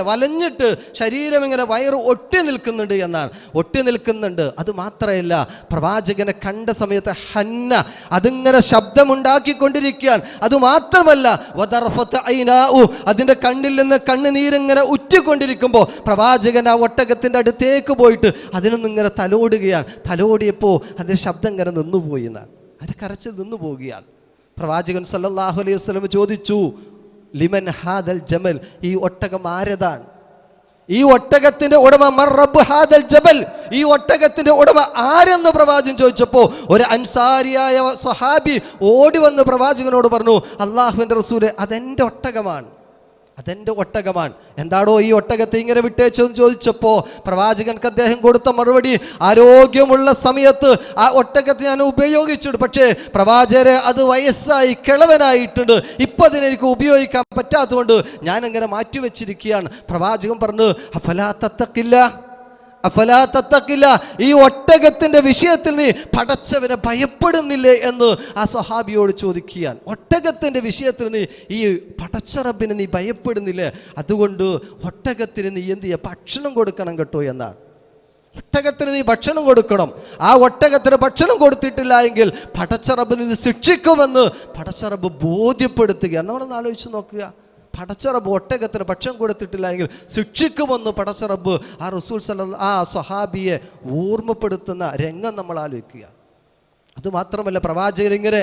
വലഞ്ഞിട്ട് ശരീരം ഇങ്ങനെ വയറ് ഒട്ടി നിൽക്കുന്നുണ്ട് എന്നാണ്. ഒട്ടി നിൽക്കുന്നുണ്ട്. അത് മാത്രമല്ല, പ്രവാചകനെ കണ്ട സമയത്ത് ഹന്ന, അതിങ്ങനെ ശബ്ദമുണ്ടാക്കിക്കൊണ്ടിരിക്കാൻ. അതുമാത്രമല്ല, അതിൻ്റെ കണ്ണിൽ നിന്ന് കണ്ണുനീരിങ്ങനെ ഉറ്റിക്കൊണ്ടിരിക്കുമ്പോൾ പ്രവാചകൻ ആ ഒട്ടകത്തിൻ്റെ അടുത്തേക്ക് പോയിട്ട് അതിനൊന്നിങ്ങനെ തലോടുകയാണ്. തലോടിയപ്പോൾ അതിൻ്റെ ശബ്ദം ഇങ്ങനെ നിന്നുപോയി എന്നാണ്. അത് കരച്ച് നിന്നു പോവുകയാണ്. പ്രവാചകൻ സല്ലല്ലാഹു അലൈഹി വസല്ലം ചോദിച്ചു, ലിമൻ ഹാദൽ ജമൽ, ഈ ഒട്ടകം ആരതാണ്? ഈ ഒട്ടകത്തിന്റെ ഉടമ മർ റബ്ബ് ഹാദൽ ജബൽ, ഈ ഒട്ടകത്തിന്റെ ഉടമ ആരെന്ന് പ്രവാചകൻ ചോദിച്ചപ്പോൾ ഒരു അൻസാരിയായ സ്വഹാബി ഓടി വന്ന് പ്രവാചകനോട് പറഞ്ഞു, അള്ളാഹുവിൻ്റെ റസൂലെ, അതെൻ്റെ ഒട്ടകമാണ്, അതെൻ്റെ ഒട്ടകമാണ്. എന്താണോ ഈ ഒട്ടകത്തെ ഇങ്ങനെ വിട്ടേച്ചെന്ന് ചോദിച്ചപ്പോൾ പ്രവാചകൻക്ക് അദ്ദേഹം കൊടുത്ത മറുപടി, ആരോഗ്യമുള്ള സമയത്ത് ആ ഒട്ടകത്തെ ഞാൻ ഉപയോഗിച്ചിട്ടുണ്ട്, പക്ഷേ പ്രവാചകരെ അത് വയസ്സായി കിളവനായിട്ടുണ്ട്, ഇപ്പം അതിനെനിക്ക് ഉപയോഗിക്കാൻ പറ്റാത്തതുകൊണ്ട് ഞാൻ അങ്ങനെ മാറ്റിവെച്ചിരിക്കുകയാണ്. പ്രവാചകൻ പറഞ്ഞു, അഫലാ തത്തഖില്ല, ഈ ഒട്ടകത്തിന്റെ വിഷയത്തിൽ നീ പടച്ചവനെ ഭയപ്പെടുന്നില്ലേ എന്ന് ആ സ്വഹാബിയോട് ചോദിക്കുകയാണ്. ഒട്ടകത്തിന്റെ വിഷയത്തിൽ നീ ഈ പടച്ച റബ്ബിനെ നീ ഭയപ്പെടുന്നില്ലേ? അതുകൊണ്ട് ഒട്ടകത്തിന് നീ എന്ത് ചെയ്യുക? ഭക്ഷണം കൊടുക്കണം കേട്ടോ എന്നാണ്. ഒട്ടകത്തിന് നീ ഭക്ഷണം കൊടുക്കണം. ആ ഒട്ടകത്തിന് ഭക്ഷണം കൊടുത്തിട്ടില്ല എങ്കിൽ പടച്ച റബ്ബ് നീ ശിക്ഷിക്കുമെന്ന് പടച്ച റബ്ബ് ബോധ്യപ്പെടുത്തുകയാണ്. നമ്മളൊന്ന് ആലോചിച്ച് നോക്കുക. പടച്ച റബ്ബ് ഒട്ടകത്തിന് ഭക്ഷണം കൊടുത്തിട്ടില്ല എങ്കിൽ ശിക്ഷിക്കുമെന്ന് പടച്ച റബ്ബ് ആ റസൂൽ ആ സ്വഹാബിയെ ഓർമ്മപ്പെടുത്തുന്ന രംഗം നമ്മൾ ആലോചിക്കുക. അതുമാത്രമല്ല, പ്രവാചകൻ ഇങ്ങനെ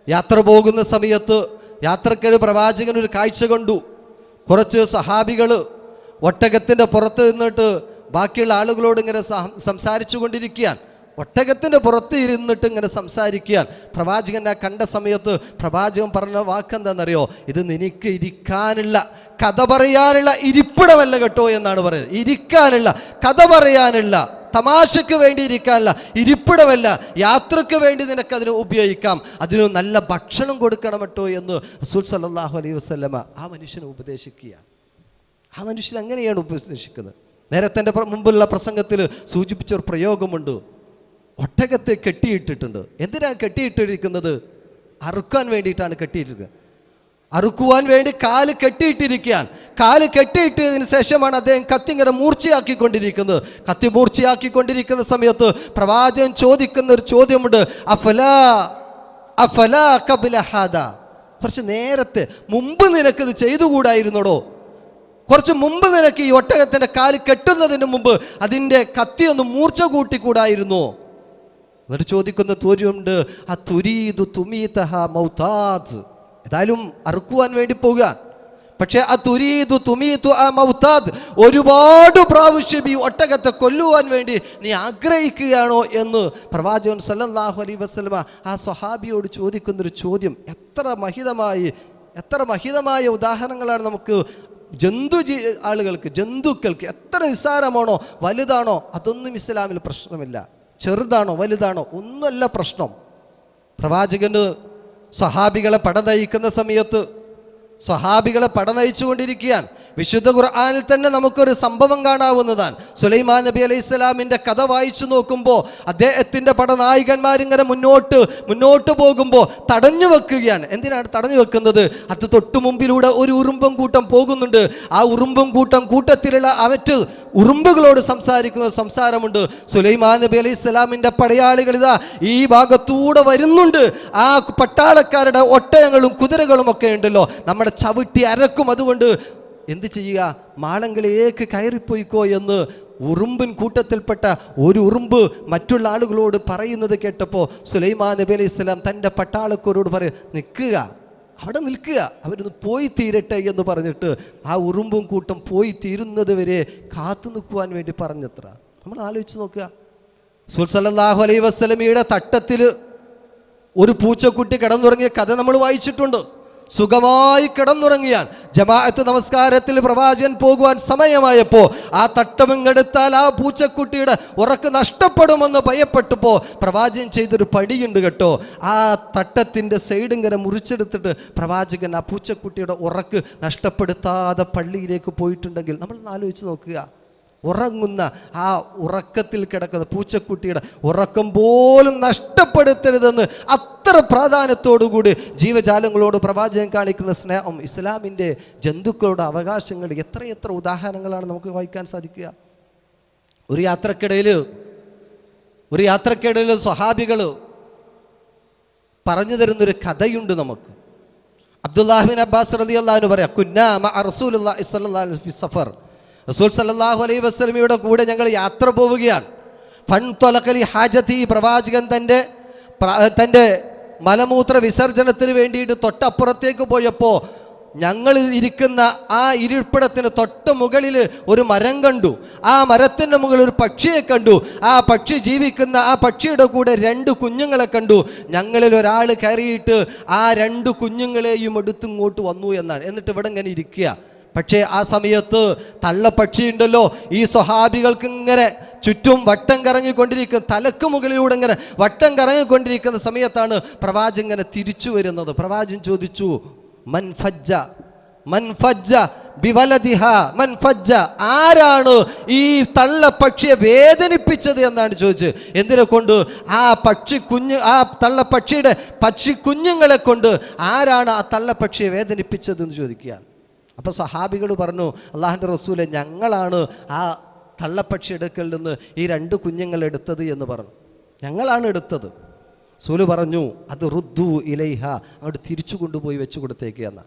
യാത്ര പോകുന്ന സമയത്ത് യാത്രക്കിടെ പ്രവാചകൻ ഒരു കാഴ്ച കണ്ടു. കുറച്ച് സ്വഹാബികൾ ഒട്ടകത്തിൻ്റെ പുറത്ത് നിന്നിട്ട് ബാക്കിയുള്ള ആളുകളോട് ഇങ്ങനെ സംസാരിച്ചു കൊണ്ടിരിക്കുകയാണ്. ഒട്ടകത്തിൻ്റെ പുറത്ത് ഇരുന്നിട്ട് ഇങ്ങനെ സംസാരിക്കാൻ പ്രവാചകനെ കണ്ട സമയത്ത് പ്രവാചകൻ പറഞ്ഞ വാക്കെന്താണെന്നറിയോ? ഇത് നിനക്ക് ഇരിക്കാനുള്ള, കഥ പറയാനുള്ള ഇരിപ്പിടമല്ല കേട്ടോ എന്നാണ് പറയുന്നത്. ഇരിക്കാനുള്ള, കഥ പറയാനുള്ള, തമാശയ്ക്ക് വേണ്ടി ഇരിക്കാനുള്ള ഇരിപ്പിടമല്ല, യാത്രയ്ക്ക് വേണ്ടി നിനക്കതിന് ഉപയോഗിക്കാം, അതിന് നല്ല ഭക്ഷണം കൊടുക്കണം കേട്ടോ എന്ന് റസൂൽ സല്ലല്ലാഹു അലൈഹി വസല്ലമ ആ മനുഷ്യനെ ഉപദേശിക്കുകയാണ്. ആ മനുഷ്യൻ അങ്ങനെയാണ് ഉപദേശിക്കുന്നത്. നേരത്തെ എൻ്റെ മുമ്പുള്ള പ്രസംഗത്തിൽ സൂചിപ്പിച്ച ഒരു പ്രയോഗമുണ്ട്. ഒട്ടകത്തെ കെട്ടിയിട്ടിട്ടുണ്ട്. എന്തിനാണ് കെട്ടിയിട്ടിരിക്കുന്നത്? അറുക്കാൻ വേണ്ടിയിട്ടാണ് കെട്ടിയിട്ടിരിക്കുന്നത്. അറുക്കുവാൻ വേണ്ടി കാല് കെട്ടിയിട്ടിരിക്കുകയാണ്. കാല് കെട്ടിയിട്ടതിന് ശേഷമാണ് അദ്ദേഹം കത്തി ഇങ്ങനെ മൂർച്ചയാക്കിക്കൊണ്ടിരിക്കുന്നത്. കത്തി മൂർച്ചയാക്കിക്കൊണ്ടിരിക്കുന്ന സമയത്ത് പ്രവാചകൻ ചോദിക്കുന്ന ഒരു ചോദ്യമുണ്ട്, അഫലാ അഫലാ ഖബ്ല ഹാദാ, കുറച്ച് നേരത്തെ മുമ്പ് നിനക്കിത് ചെയ്തുകൂടായിരുന്നോടോ? കുറച്ച് മുമ്പ് നിനക്ക് ഈ ഒട്ടകത്തിൻ്റെ കാല് കെട്ടുന്നതിന് മുമ്പ് അതിൻ്റെ കത്തി ഒന്ന് മൂർച്ച കൂട്ടിക്കൂടായിരുന്നോ? എന്നിട്ട് ചോദിക്കുന്ന ചോദ്യമുണ്ട്, ആ തുരീദു തുമീതഹ മൗതാദ്, ഏതായാലും അറുക്കുവാൻ വേണ്ടി പോകുക, പക്ഷേ ആ തുരീദു തുമീതു ആ മൗതാദ്, ഒരുപാട് പ്രാവശ്യം ഈ ഒട്ടകത്തെ കൊല്ലുവാൻ വേണ്ടി നീ ആഗ്രഹിക്കുകയാണോ എന്ന് പ്രവാചകൻ സല്ലല്ലാഹു അലൈഹി വസല്ലമ ആ സ്വഹാബിയോട് ചോദിക്കുന്നൊരു ചോദ്യം. എത്ര മഹിതമായ ഉദാഹരണങ്ങളാണ് നമുക്ക് ജന്തുക്കൾക്ക് എത്ര നിസ്സാരമാണോ വലുതാണോ അതൊന്നും ഇസ്ലാമിൽ പ്രശ്നമില്ല. ചെറുതാണോ വലുതാണോ ഒന്നുമല്ല പ്രശ്നം. പ്രവാചകന് സ്വഹാബികളെ പട നയിച്ചു കൊണ്ടിരിക്കുകയാണ്. വിശുദ്ധ ഖുർആനിൽ തന്നെ നമുക്കൊരു സംഭവം കാണാവുന്നതാണ്. സുലൈമാൻ നബി അലൈഹി സ്വലാമിൻ്റെ കഥ വായിച്ചു നോക്കുമ്പോൾ അദ്ദേഹത്തിൻ്റെ പടനായകന്മാരിങ്ങനെ മുന്നോട്ട് പോകുമ്പോൾ തടഞ്ഞു വെക്കുകയാണ്. എന്തിനാണ് തടഞ്ഞു വെക്കുന്നത്? അത് തൊട്ടു മുമ്പിലൂടെ ഒരു ഉറുമ്പും കൂട്ടം പോകുന്നുണ്ട്. ആ ഉറുമ്പും കൂട്ടത്തിലുള്ള മറ്റ് ഉറുമ്പുകളോട് സംസാരിക്കുന്ന ഒരു സംസാരമുണ്ട്. സുലൈമാൻ നബി അലൈഹി സ്വലാമിൻ്റെ പടയാളികൾ ഇതാ ഈ ഭാഗത്തൂടെ വരുന്നുണ്ട്. ആ പട്ടാളക്കാരുടെ ഒട്ടകങ്ങളും കുതിരകളും ഒക്കെ ഉണ്ടല്ലോ, നമ്മുടെ ചവിട്ടി അരക്കും. അതുകൊണ്ട് എന്ത് ചെയ്യുക? മാളങ്ങളിലേക്ക് കയറിപ്പോയിക്കോ എന്ന് ഉറുമ്പിൻ കൂട്ടത്തിൽപ്പെട്ട ഒരു ഉറുമ്പ് മറ്റുള്ള ആളുകളോട് പറയുന്നത് കേട്ടപ്പോൾ സുലൈമാൻ നബി അലൈഹി സ്വലാം തൻ്റെ പട്ടാളക്കാരോട് പറയും, അവിടെ നിൽക്കുക, അവരൊന്ന് പോയി തീരട്ടെ എന്ന് പറഞ്ഞിട്ട് ആ ഉറുമ്പും കൂട്ടം പോയി തീരുന്നത് വരെ കാത്തു നിൽക്കുവാൻ വേണ്ടി പറഞ്ഞത്ര. നമ്മൾ ആലോചിച്ച് നോക്കുക. റസൂൽ സല്ലല്ലാഹു അലൈഹി വസല്ലമയുടെ തട്ടത്തിൽ ഒരു പൂച്ചക്കുട്ടി കിടന്നുറങ്ങിയ കഥ നമ്മൾ വായിച്ചിട്ടുണ്ട്. സുഖമായി കിടന്നുറങ്ങിയാൽ ജമാഅത്ത് നമസ്കാരത്തിൽ പ്രവാചകൻ പോകുവാൻ സമയമായപ്പോൾ ആ തട്ടമിങ്ങെടുത്താൽ ആ പൂച്ചക്കുട്ടിയുടെ ഉറക്ക് നഷ്ടപ്പെടുമെന്ന് ഭയപ്പെട്ടപ്പോൾ പ്രവാചകൻ ചെയ്തൊരു പടിയുണ്ട് കേട്ടോ. ആ തട്ടത്തിൻ്റെ സൈഡ് ഇങ്ങനെ മുറിച്ചെടുത്തിട്ട് പ്രവാചകൻ ആ പൂച്ചക്കുട്ടിയുടെ ഉറക്ക് നഷ്ടപ്പെടുത്താതെ പള്ളിയിലേക്ക് പോയിട്ടുണ്ടെങ്കിൽ നമ്മൾ ആലോചിച്ച് നോക്കുക. ഉറങ്ങുന്ന ആ ഉറക്കത്തിൽ കിടക്കുന്ന പൂച്ചക്കുട്ടിയുടെ ഉറക്കം പോലും നഷ്ടപ്പെടുത്തരുതെന്ന് അത്ര പ്രാധാന്യത്തോടുകൂടി ജീവജാലങ്ങളോട് പ്രവാചകൻ കാണിക്കുന്ന സ്നേഹം, ഇസ്ലാമിൻ്റെ ജന്തുക്കളുടെ അവകാശങ്ങൾ എത്രയെത്ര ഉദാഹരണങ്ങളാണ് നമുക്ക് വായിക്കാൻ സാധിക്കുക. ഒരു യാത്രക്കിടയിൽ സ്വഹാബികൾ പറഞ്ഞു തരുന്നൊരു കഥയുണ്ട് നമുക്ക്. അബ്ദുല്ലാഹ് ബിൻ അബ്ബാസ് റളിയല്ലാഹു അൻഹു പറയാം, കുന്നാ മഅ റസൂലുള്ളാഹി സ്വല്ലല്ലാഹു അലൈഹി വസല്ലം ഫി സഫർ, റസൂൽ സല്ലല്ലാഹു അലൈഹി വസല്ലമയുടെ കൂടെ ഞങ്ങൾ യാത്ര പോവുകയാണ്. ഫൻതലഖലി ഹാജതി, പ്രവാചകൻ തൻ്റെ മലമൂത്ര വിസർജനത്തിന് വേണ്ടിയിട്ട് തൊട്ടപ്പുറത്തേക്ക് പോയപ്പോൾ ഞങ്ങൾ ഇരിക്കുന്ന ആ ഇരിപ്പിടത്തിന് തൊട്ട് മുകളിൽ ഒരു മരം കണ്ടു. ആ മരത്തിൻ്റെ മുകളിൽ ഒരു പക്ഷിയെ കണ്ടു. ആ പക്ഷി ജീവിക്കുന്ന ആ പക്ഷിയുടെ കൂടെ 2 കുഞ്ഞുങ്ങളെ കണ്ടു. ഞങ്ങളിൽ ഒരാൾ കയറിയിട്ട് ആ 2 കുഞ്ഞുങ്ങളെയും എടുത്തിങ്ങോട്ട് വന്നു എന്നാണ്. എന്നിട്ട് ഇവിടെ ഇങ്ങനെ ഇരിക്കുക. പക്ഷേ ആ സമയത്ത് തള്ളപ്പക്ഷി ഉണ്ടല്ലോ, ഈ സ്വഹാബികൾക്ക് ഇങ്ങനെ ചുറ്റും വട്ടം കറങ്ങിക്കൊണ്ടിരിക്കുന്ന, തലക്ക് മുകളിലൂടെ ഇങ്ങനെ വട്ടം കറങ്ങിക്കൊണ്ടിരിക്കുന്ന സമയത്താണ് പ്രവാചകൻ ഇങ്ങനെ തിരിച്ചു വരുന്നത്. പ്രവാചകൻ ചോദിച്ചു, മൻ ഫജ്ജ ബിവലദിഹ മൻ ഫജ്ജ, ആരാണ് ഈ തള്ളപ്പക്ഷിയെ വേദനിപ്പിച്ചത് എന്നാണ് ചോദിച്ചത്. എന്തിനെ കൊണ്ട്? ആ തള്ളപ്പക്ഷിയുടെ കുഞ്ഞുങ്ങളെ കൊണ്ട് ആരാണ് ആ തള്ളപ്പക്ഷിയെ വേദനിപ്പിച്ചതെന്ന് ചോദിക്കുകയാണ്. അപ്പോൾ സഹാബികൾ പറഞ്ഞു, അള്ളാഹുവിൻ്റെ റസൂലെ, ഞങ്ങളാണ് ആ തള്ളപ്പക്ഷി എടുക്കൽ നിന്ന് ഈ 2 കുഞ്ഞുങ്ങൾ എടുത്തത് എന്ന് പറഞ്ഞു. ഞങ്ങളാണ് എടുത്തത്. റസൂല് പറഞ്ഞു, അത് റുദ്ദു ഇലൈഹ, അങ്ങോട്ട് തിരിച്ചു കൊണ്ടുപോയി വെച്ചു കൊടുത്തേക്ക് എന്ന്.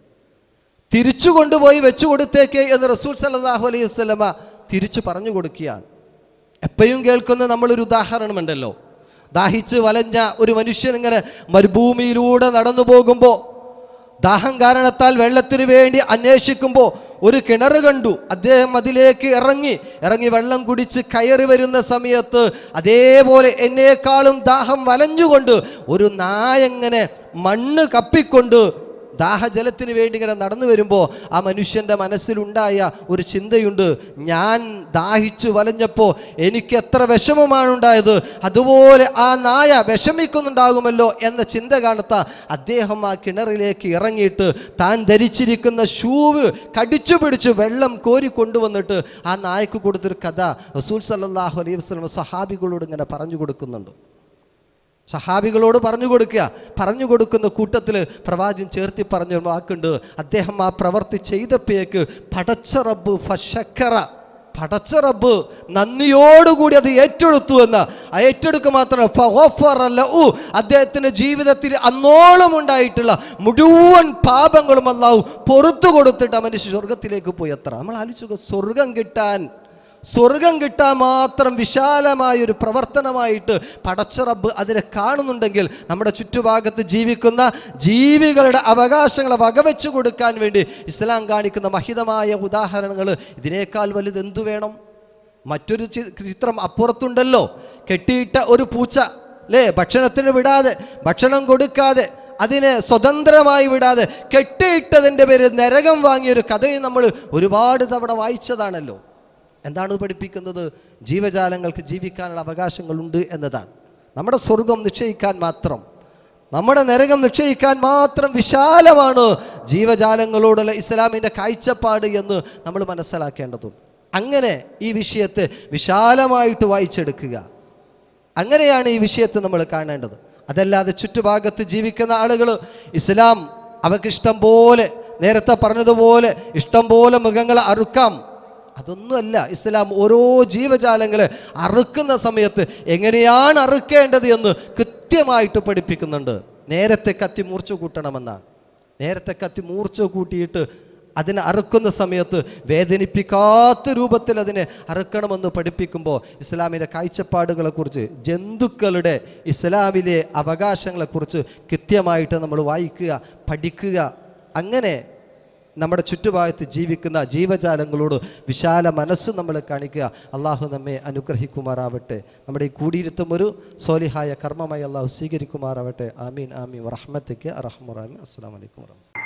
തിരിച്ചു കൊണ്ടുപോയി വെച്ചു കൊടുത്തേക്ക് എന്ന് റസൂൽ സല്ലല്ലാഹു അലൈഹി വസല്ലമ തിരിച്ചു പറഞ്ഞു കൊടുക്കുകയാണ്. എപ്പോഴും കേൾക്കുന്ന നമ്മളൊരു ഉദാഹരണമുണ്ടല്ലോ, ദാഹിച്ച് വലഞ്ഞ ഒരു മനുഷ്യൻ ഇങ്ങനെ മരുഭൂമിയിലൂടെ നടന്നു പോകുമ്പോൾ ദാഹം കാരണത്താൽ വെള്ളത്തിന് വേണ്ടി അന്വേഷിക്കുമ്പോൾ ഒരു കിണർ കണ്ടു. അദ്ദേഹം അതിലേക്ക് ഇറങ്ങി വെള്ളം കുടിച്ച് കയറി വരുന്ന സമയത്ത് അതേപോലെ എന്നേക്കാളും ദാഹം വലഞ്ഞുകൊണ്ട് ഒരു നായങ്ങനെ മണ്ണ് കപ്പിക്കൊണ്ട് ദാഹജലത്തിന് വേണ്ടി ഇങ്ങനെ നടന്നു വരുമ്പോൾ ആ മനുഷ്യൻ്റെ മനസ്സിലുണ്ടായ ഒരു ചിന്തയുണ്ട്, ഞാൻ ദാഹിച്ചു വലഞ്ഞപ്പോൾ എനിക്ക് എത്ര വിഷമമാണ് ഉണ്ടായത്, അതുപോലെ ആ നായ വിഷമിക്കുന്നുണ്ടാകുമല്ലോ എന്ന ചിന്ത കാണത്ത അദ്ദേഹം ആ കിണറിലേക്ക് ഇറങ്ങിയിട്ട് താൻ ധരിച്ചിരിക്കുന്ന ഷൂവ് കടിച്ചു പിടിച്ച് വെള്ളം കോരി കൊണ്ടുവന്നിട്ട് ആ നായക്ക് കൊടുത്തൊരു കഥ റസൂൽ സല്ലല്ലാഹു അലൈഹി വസല്ലം സഹാബികളോട് ഇങ്ങനെ പറഞ്ഞു കൊടുക്കുന്നുണ്ട്. സഹാബികളോട് പറഞ്ഞു കൊടുക്കുന്ന കൂട്ടത്തിൽ പ്രവാചകൻ ചേർത്തി പറഞ്ഞ വാക്കുണ്ട്. അദ്ദേഹം ആ പ്രവൃത്തി ചെയ്തപ്പോഴേക്ക് പടച്ച റബ്ബ് നന്ദിയോടുകൂടി അത് ഏറ്റെടുത്തു എന്ന ആ ഏറ്റെടുക്കുക മാത്രമല്ല, അദ്ദേഹത്തിന്റെ ജീവിതത്തിൽ അന്നോളം ഉണ്ടായിട്ടുള്ള മുഴുവൻ പാപങ്ങളും അല്ലാഹു പുറത്തു കൊടുത്തിട്ട് മനുഷ്യ സ്വർഗത്തിലേക്ക് പോയി. അത്ര നമ്മൾ ആലോചിക്കുക, സ്വർഗം കിട്ടാൻ മാത്രം വിശാലമായൊരു പ്രവർത്തനമായിട്ട് പടച്ച റബ്ബ് അതിനെ കാണുന്നുണ്ടെങ്കിൽ നമ്മുടെ ചുറ്റുഭാഗത്ത് ജീവിക്കുന്ന ജീവികളുടെ അവകാശങ്ങളെ വകവെച്ചു കൊടുക്കാൻ വേണ്ടി ഇസ്ലാം കാണിക്കുന്ന മഹിതമായ ഉദാഹരണങ്ങൾ ഇതിനേക്കാൾ വലുത് എന്തു വേണം? മറ്റൊരു ചിത്രം അപ്പുറത്തുണ്ടല്ലോ. കെട്ടിയിട്ട ഒരു പൂച്ച അല്ലേ, ഭക്ഷണത്തിന് വിടാതെ, ഭക്ഷണം കൊടുക്കാതെ, അതിനെ സ്വതന്ത്രമായി വിടാതെ കെട്ടിയിട്ടതിൻ്റെ പേര് നരകം വാങ്ങിയൊരു കഥയും നമ്മൾ ഒരുപാട് തവണ വായിച്ചതാണല്ലോ. എന്താണ് പഠിപ്പിക്കുന്നത്? ജീവജാലങ്ങൾക്ക് ജീവിക്കാനുള്ള അവകാശങ്ങളുണ്ട് എന്നതാണ്. നമ്മുടെ സ്വർഗം നിശ്ചയിക്കാൻ മാത്രം, നമ്മുടെ നരകം നിശ്ചയിക്കാൻ മാത്രം വിശാലമാണ് ജീവജാലങ്ങളോടുള്ള ഇസ്ലാമിൻ്റെ കാഴ്ചപ്പാട് എന്ന് നമ്മൾ മനസ്സിലാക്കേണ്ടതുണ്ട്. അങ്ങനെ ഈ വിഷയത്തെ വിശാലമായിട്ട് വായിച്ചെടുക്കുക, അങ്ങനെയാണ് ഈ വിഷയത്തെ നമ്മൾ കാണേണ്ടത്. അതല്ലാതെ ചുറ്റുഭാഗത്ത് ജീവിക്കുന്ന ആളുകൾ ഇസ്ലാം അവർക്ക് ഇഷ്ടം പോലെ, നേരത്തെ പറഞ്ഞതുപോലെ ഇഷ്ടം പോലെ മൃഗങ്ങളെ അറുക്കാം, അതൊന്നുമല്ല. ഇസ്ലാം ഓരോ ജീവജാലങ്ങളെ അറുക്കുന്ന സമയത്ത് എങ്ങനെയാണ് അറുക്കേണ്ടത് എന്ന് കൃത്യമായിട്ട് പഠിപ്പിക്കുന്നുണ്ട്. നേരത്തെ കത്തി മൂർച്ച കൂട്ടണമെന്നാണ്. നേരത്തെ കത്തി മൂർച്ച കൂട്ടിയിട്ട് അതിനെ അറുക്കുന്ന സമയത്ത് വേദനിപ്പിക്കാത്ത രൂപത്തിൽ അതിനെ അറുക്കണമെന്ന് പഠിപ്പിക്കുമ്പോൾ ഇസ്ലാമിൻ്റെ കാഴ്ചപ്പാടുകളെക്കുറിച്ച്, ജന്തുക്കളുടെ ഇസ്ലാമിലെ അവകാശങ്ങളെക്കുറിച്ച് കൃത്യമായിട്ട് നമ്മൾ വായിക്കുക, പഠിക്കുക. അങ്ങനെ നമ്മുടെ ചുറ്റുഭാഗത്ത് ജീവിക്കുന്ന ജീവജാലങ്ങളോട് വിശാല മനസ്സ് നമ്മൾ കാണിക്കുക. അള്ളാഹു നമ്മെ അനുഗ്രഹിക്കുമാറാവട്ടെ. നമ്മുടെ ഈ കൂടിയിരുത്തം ഒരു സോലിഹായ കർമ്മമായി അള്ളാഹു സ്വീകരിക്കുമാറാവട്ടെ. ആമീൻ ആമീൻ വറഹ്മത്തിക്ക് അർഹമുർ റഹീം. അസ്സലാമു അലൈക്കും വറഹ്മത്തുള്ളാഹി.